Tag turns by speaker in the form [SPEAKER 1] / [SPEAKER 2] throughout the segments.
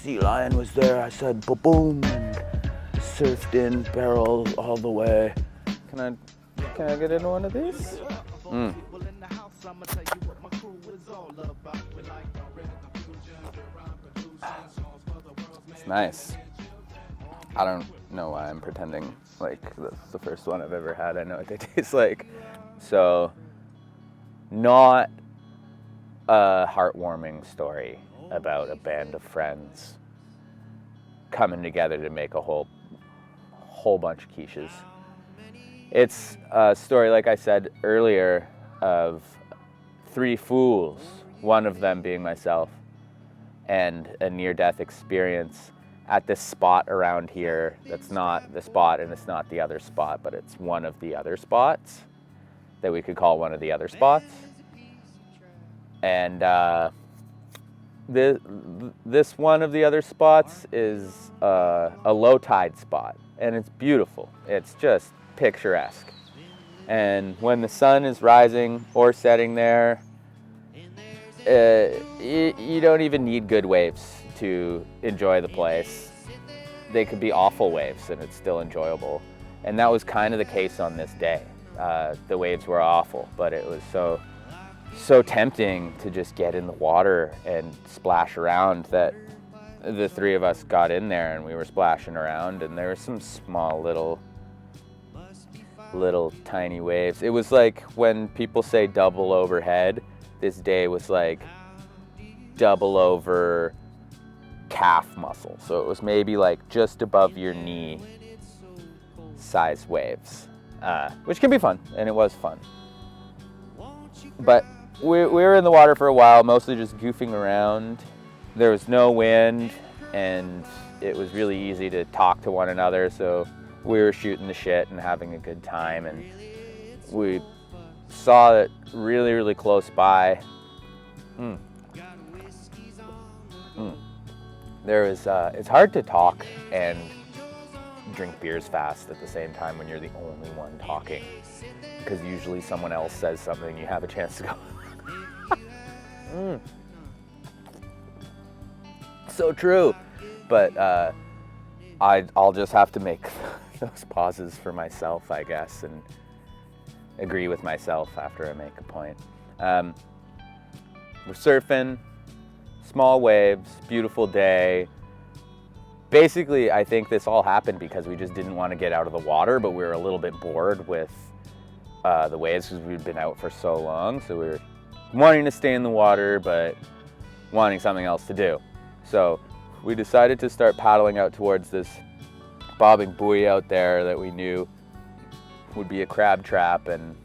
[SPEAKER 1] sea lion was there, I said ba-boom, and surfed in, barrels all the way. Can I get into one of these? It's nice. I don't know why I'm pretending like that's the first one I've ever had. I know what they taste like. So, not a heartwarming story about a band of friends coming together to make a whole bunch of quiches. It's a story, like I said earlier, of three fools, one of them being myself, and a near-death experience at this spot around here that's not the spot and it's not the other spot, but it's one of the other spots that we could call one of the other spots. And this one of the other spots is a low tide spot, and it's beautiful. It's just picturesque. And when the sun is rising or setting there, you don't even need good waves to enjoy the place. They could be awful waves and it's still enjoyable. And that was kind of the case on this day. The waves were awful, but it was so tempting to just get in the water and splash around that the three of us got in there and we were splashing around, and there were some small little tiny waves. It was like when people say double overhead, this day was like double over calf muscle. So it was maybe like just above your knee size waves, which can be fun, and it was fun. But we were in the water for a while, mostly just goofing around. There was no wind, and it was really easy to talk to one another, so we were shooting the shit and having a good time. And we saw it really, really close by. There was, it's hard to talk and drink beers fast at the same time when you're the only one talking, because usually someone else says something, you have a chance to go. So true. But I'll just have to make those pauses for myself, I guess, and agree with myself after I make a point. We're surfing, small waves, beautiful day. Basically, I think this all happened because we just didn't want to get out of the water, but we were a little bit bored with the waves because we'd been out for so long. So we were wanting to stay in the water, but wanting something else to do. So we decided to start paddling out towards this bobbing buoy out there that we knew would be a crab trap. And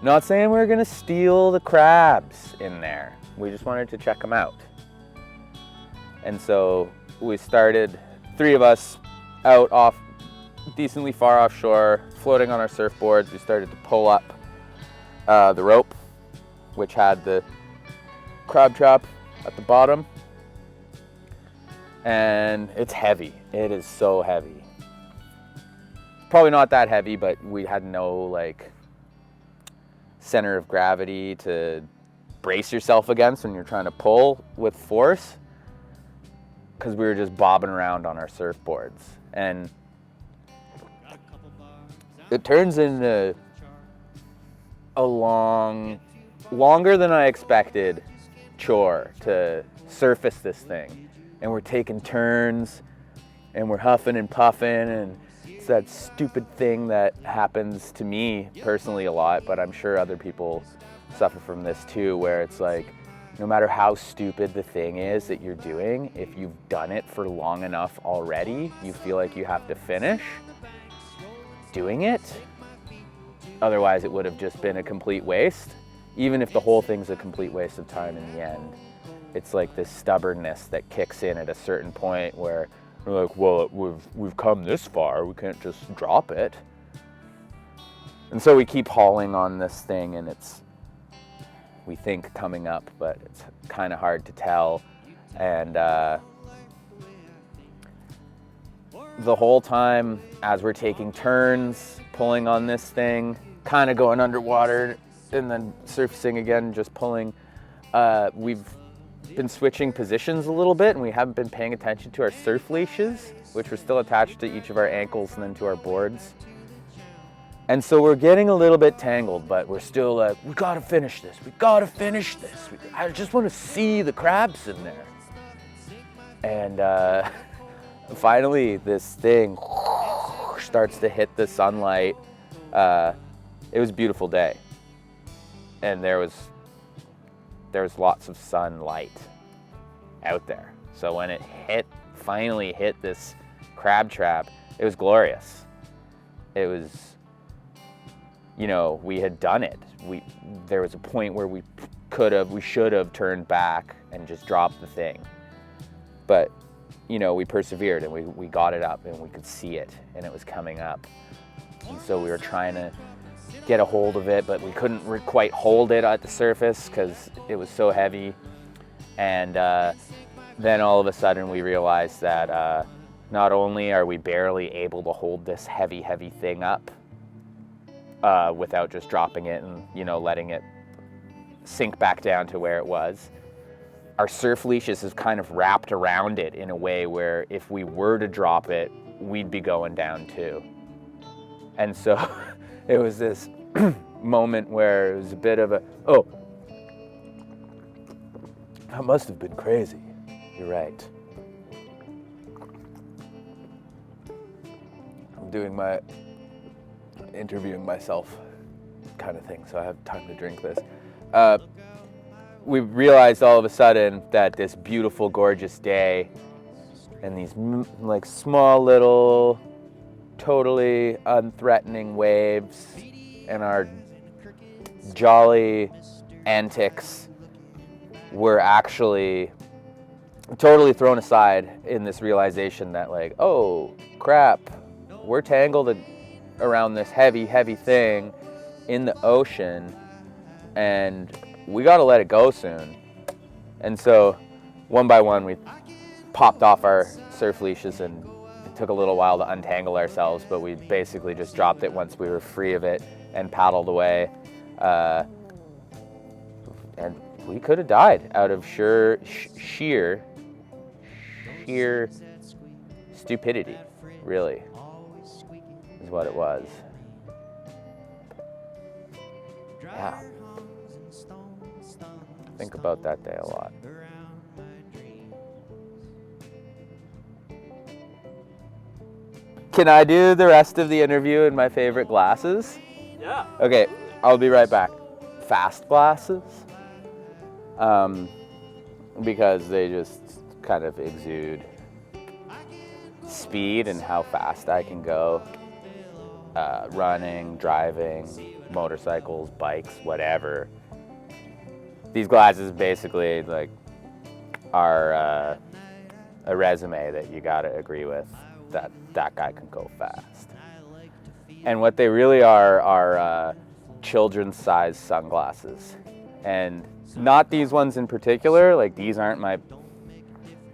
[SPEAKER 1] not saying we were going to steal the crabs in there. We just wanted to check them out. And so we started, three of us, out off, decently far offshore, floating on our surfboards. We started to pull up the rope, which had the crab trap at the bottom. And it's heavy. It is so heavy. Probably not that heavy, but we had no center of gravity to brace yourself against when you're trying to pull with force, because we were just bobbing around on our surfboards. And it turns into a longer than I expected chore to surface this thing. And we're taking turns and we're huffing and puffing, and it's that stupid thing that happens to me personally a lot, but I'm sure other people suffer from this too, where it's like, no matter how stupid the thing is that you're doing, if you've done it for long enough already, you feel like you have to finish doing it. Otherwise, it would have just been a complete waste. Even if the whole thing's a complete waste of time in the end, it's like this stubbornness that kicks in at a certain point where we're like, well, we've come this far, we can't just drop it. And so we keep hauling on this thing, and it's, we think, coming up, but it's kind of hard to tell. And the whole time, as we're taking turns pulling on this thing, kind of going underwater and then surfacing again, just pulling, we've been switching positions a little bit, and we haven't been paying attention to our surf leashes, which were still attached to each of our ankles and then to our boards. And so we're getting a little bit tangled, but we're still like, we gotta finish this. We gotta finish this. I just want to see the crabs in there. And finally, this thing starts to hit the sunlight. It was a beautiful day, and there was lots of sunlight out there. So when it finally hit this crab trap, it was glorious. It was, we had done it. There was a point where we should have turned back and just dropped the thing. But, we persevered, and we got it up, and we could see it, and it was coming up. And so we were trying to get a hold of it, but we couldn't quite hold it at the surface because it was so heavy. And then all of a sudden we realized that not only are we barely able to hold this heavy thing up without just dropping it and letting it sink back down to where it was, our surf leashes is kind of wrapped around it in a way where if we were to drop it, we'd be going down too. And so it was this moment where it was a bit of that must have been crazy. You're right. I'm doing my interviewing myself kind of thing, so I have time to drink this. We realized all of a sudden that this beautiful, gorgeous day and these like small little, totally unthreatening waves and our jolly antics were actually totally thrown aside in this realization that like, oh crap, we're tangled around this heavy thing in the ocean, and we got to let it go soon. And so one by one we popped off our surf leashes, and it took a little while to untangle ourselves, but we basically just dropped it once we were free of it and paddled away. And we could have died out of sheer stupidity, really, is what it was. Yeah. Think about that day a lot. Can I do the rest of the interview in my favorite glasses?
[SPEAKER 2] Yeah.
[SPEAKER 1] Okay, I'll be right back. Fast glasses, because they just kind of exude speed and how fast I can go. Running, driving, motorcycles, bikes, whatever. These glasses basically like are a resume that you gotta agree with that guy can go fast. And what they really are children's size sunglasses. And not these ones in particular, like these aren't my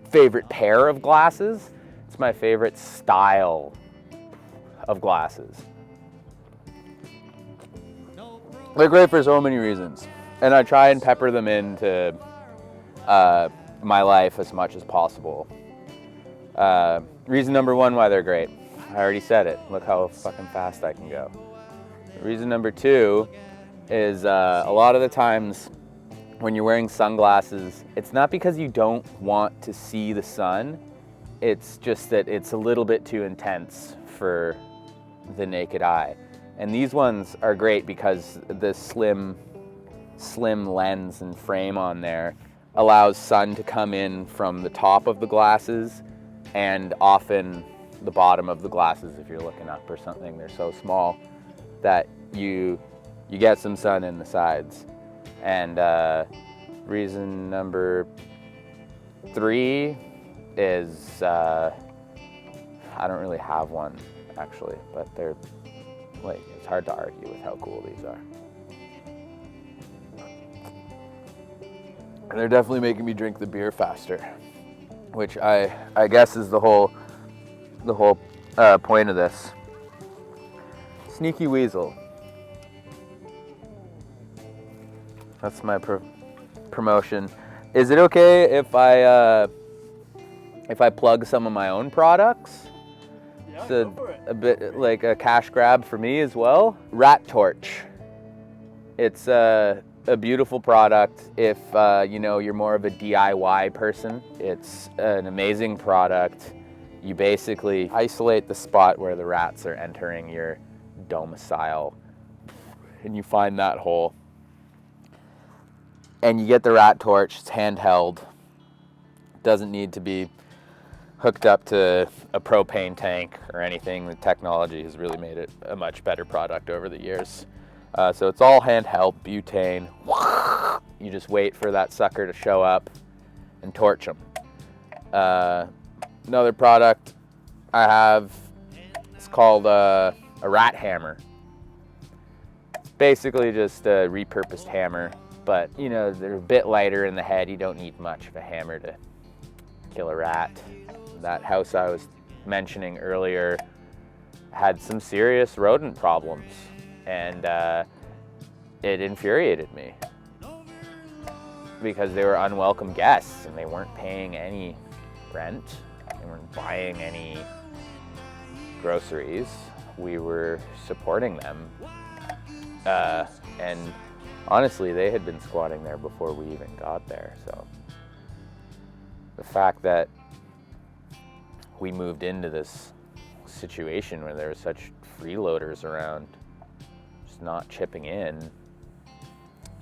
[SPEAKER 1] favorite pair of glasses. It's my favorite style of glasses. They're great for so many reasons, and I try and pepper them into my life as much as possible. Reason number one why they're great, I already said it. Look how fucking fast I can go. Reason number two is a lot of the times when you're wearing sunglasses, it's not because you don't want to see the sun, it's just that it's a little bit too intense for the naked eye. And these ones are great because the slim lens and frame on there allows sun to come in from the top of the glasses and often the bottom of the glasses if you're looking up or something. They're so small that you get some sun in the sides. And reason number three is I don't really have one actually, but they're like, it's hard to argue with how cool these are. And they're definitely making me drink the beer faster, which I guess is the whole point of this. Sneaky Weasel. That's my promotion. Is it okay if I plug some of my own products?
[SPEAKER 2] Yeah,
[SPEAKER 1] It's
[SPEAKER 2] go for it.
[SPEAKER 1] a bit like a cash grab for me as well. Rat Torch. It's a beautiful product if you know, you're more of a DIY person. It's an amazing product. You basically isolate the spot where the rats are entering your domicile, and you find that hole. And you get the Rat Torch. It's handheld. Doesn't need to be hooked up to a propane tank or anything. The technology has really made it a much better product over the years. So it's all handheld, butane. You just wait for that sucker to show up and torch them. Another product I have, it's called a rat hammer. It's basically just a repurposed hammer, but you know, they're a bit lighter in the head. You don't need much of a hammer to kill a rat. That house I was mentioning earlier had some serious rodent problems, and it infuriated me because they were unwelcome guests and they weren't paying any rent, they weren't buying any groceries. We were supporting them, and honestly, they had been squatting there before we even got there. So the fact that we moved into this situation where there were such freeloaders around, just not chipping in,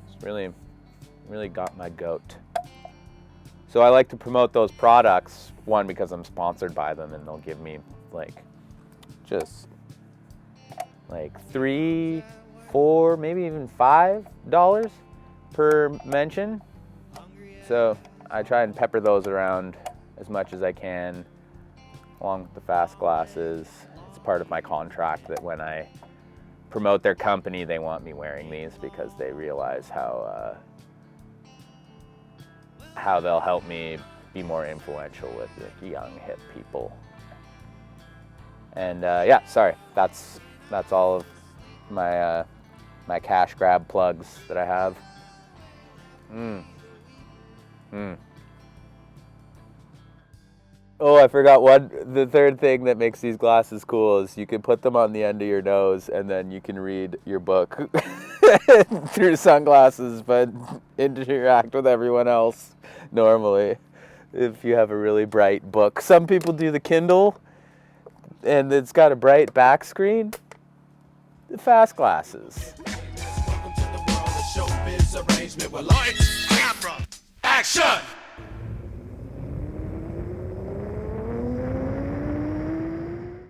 [SPEAKER 1] it's really got my goat. So I like to promote those products, one, because I'm sponsored by them and they'll give me just $3, $4, maybe even $5 per mention. So I try and pepper those around as much as I can, along with the fast glasses. It's part of my contract that when I promote their company, they want me wearing these because they realize how they'll help me be more influential with the young, hip people. And yeah, sorry, that's all of my my cash grab plugs that I have. Oh, I forgot the third thing that makes these glasses cool is you can put them on the end of your nose and then you can read your book through sunglasses, but interact with everyone else normally if you have a really bright book. Some people do the Kindle and it's got a bright back screen. The fast glasses.
[SPEAKER 3] Welcome to the world of showbiz arrangement with lights, camera, action!